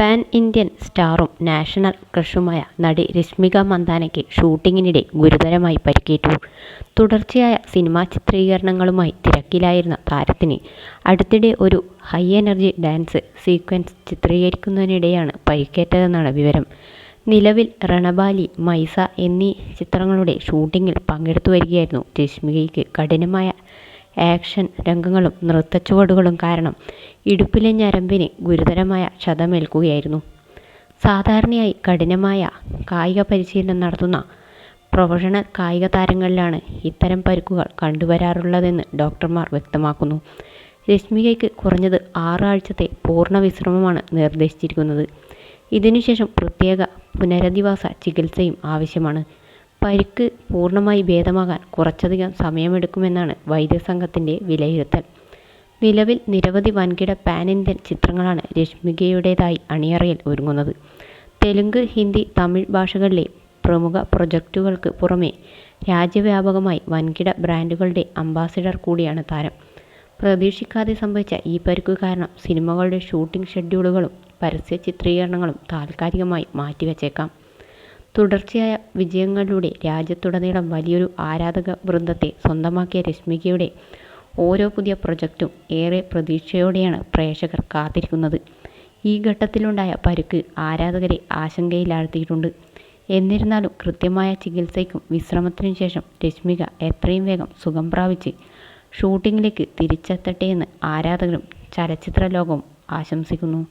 Pan Indian സ്റ്റാറും national ക്രഷുമായ നടി രശ്മിക മന്ദാനയ്ക്ക് ഷൂട്ടിങ്ങിനിടെ ഗുരുതരമായി പരിക്കേറ്റു. തുടർച്ചയായ സിനിമാ ചിത്രീകരണങ്ങളുമായി തിരക്കിലായിരുന്ന താരത്തിന് അടുത്തിടെ ഒരു ഹൈ എനർജി ഡാൻസ് സീക്വൻസ് ചിത്രീകരിക്കുന്നതിനിടെയാണ് പരിക്കേറ്റതെന്നാണ് വിവരം. നിലവിൽ രണബാലി, മൈസ എന്നീ ചിത്രങ്ങളുടെ ഷൂട്ടിങ്ങിൽ പങ്കെടുത്തു വരികയായിരുന്നു രശ്മികയ്ക്ക്. കഠിനമായ ആക്ഷൻ രംഗങ്ങളും നൃത്തച്ചുവടുകളും കാരണം ഇടുപ്പിലെ ഞരമ്പിന് ഗുരുതരമായ ക്ഷതമേൽക്കുകയായിരുന്നു. സാധാരണയായി കഠിനമായ കായിക പരിശീലനം നടത്തുന്ന പ്രൊഫഷണൽ കായിക താരങ്ങളിലാണ് ഇത്തരം പരിക്കുകൾ കണ്ടുവരാറുള്ളതെന്ന് ഡോക്ടർമാർ വ്യക്തമാക്കുന്നു. രശ്മികയ്ക്ക് കുറഞ്ഞത് 6 ആഴ്ചത്തെ പൂർണ്ണ വിശ്രമമാണ് നിർദ്ദേശിച്ചിരിക്കുന്നത്. ഇതിനുശേഷം പ്രത്യേക പുനരധിവാസ ചികിത്സയും ആവശ്യമാണ്. പരിക്ക് പൂർണ്ണമായി ഭേദമാകാൻ കുറച്ചധികം സമയമെടുക്കുമെന്നാണ് വൈദ്യസംഘത്തിൻ്റെ വിലയിരുത്തൽ. നിലവിൽ നിരവധി വൻകിട പാൻ ഇന്ത്യൻ ചിത്രങ്ങളാണ് രശ്മികയുടേതായി അണിയറയിൽ ഒരുങ്ങുന്നത്. തെലുങ്ക്, ഹിന്ദി, തമിഴ് ഭാഷകളിലെ പ്രമുഖ പ്രൊജക്റ്റുകൾക്ക് പുറമെ രാജ്യവ്യാപകമായി വൻകിട ബ്രാൻഡുകളുടെ അംബാസിഡർ കൂടിയാണ് താരം. പ്രതീക്ഷിക്കാതെ സംഭവിച്ച ഈ പരിക്കു കാരണം സിനിമകളുടെ ഷൂട്ടിംഗ് ഷെഡ്യൂളുകളും പരസ്യ ചിത്രീകരണങ്ങളും താൽക്കാലികമായി മാറ്റിവെച്ചേക്കാം. തുടർച്ചയായ വിജയങ്ങളിലൂടെ രാജ്യത്തുടനീളം വലിയൊരു ആരാധക വൃന്ദത്തെ സ്വന്തമാക്കിയ രശ്മികയുടെ ഓരോ പുതിയ പ്രൊജക്റ്റും ഏറെ പ്രതീക്ഷയോടെയാണ് പ്രേക്ഷകർ കാത്തിരിക്കുന്നത്. ഈ ഘട്ടത്തിലുണ്ടായ പരിക്ക് ആരാധകരെ ആശങ്കയിലാഴ്ത്തിയിട്ടുണ്ട്. എന്നിരുന്നാലും കൃത്യമായ ചികിത്സയ്ക്കും വിശ്രമത്തിനും ശേഷം രശ്മിക എത്രയും വേഗം സുഖം പ്രാപിച്ച് ഷൂട്ടിങ്ങിലേക്ക് തിരിച്ചെത്തട്ടെയെന്ന് ആരാധകരും ചലച്ചിത്ര ലോകവും ആശംസിക്കുന്നു.